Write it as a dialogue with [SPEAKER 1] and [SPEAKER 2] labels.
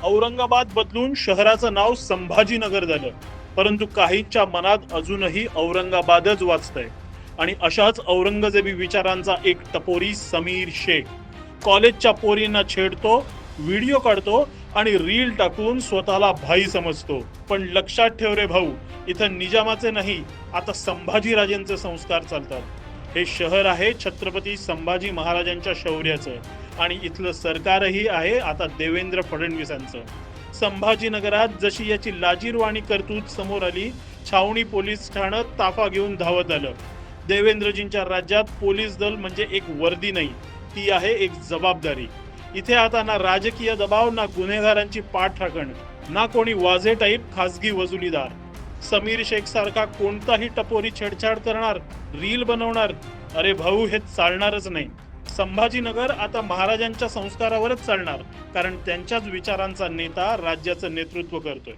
[SPEAKER 1] औरंगाबाद बदलून शहराचं नाव संभाजीनगर झालं, परंतु काहींच्या मनात अजूनही औरंगाबादच वाचतंय. आणि अशाच औरंगजेबी विचारांचा एक टपोरी समीर शेख कॉलेजच्या पोरींना छेडतो, व्हिडिओ काढतो आणि रील टाकून स्वतःला भाई समजतो. पण लक्षात ठेव रे भाऊ, इथं निजामाचे नाही, आता संभाजीराजेंचे संस्कार चालतात. हे शहर आहे छत्रपती संभाजी महाराजांच्या शौर्याचं आणि इथलं सरकारही आहे आता देवेंद्र फडणवीसांचं. संभाजीनगरात जशी याची लाजीरवाणी करतूत समोर आली, छावणी पोलीस ठाणं ताफा घेऊन धावत आलं. देवेंद्रजींच्या राज्यात पोलीस दल म्हणजे एक वर्दी नाही, ती आहे एक जबाबदारी. इथे आता ना राजकीय दबाव, ना गुन्हेगारांची पाठ राखण, ना कोणी वाझे टाईप खासगी वसुलीदार. समीर शेख सारखा कोणताही टपोरी छेडछाड करणार, रील बनवणार, अरे भाऊ हे चालणारच नाही. संभाजीनगर आता महाराजांच्या संस्कारावरच चालणार, कारण त्यांच्याच विचारांचा नेता राज्याचं नेतृत्व करतोय.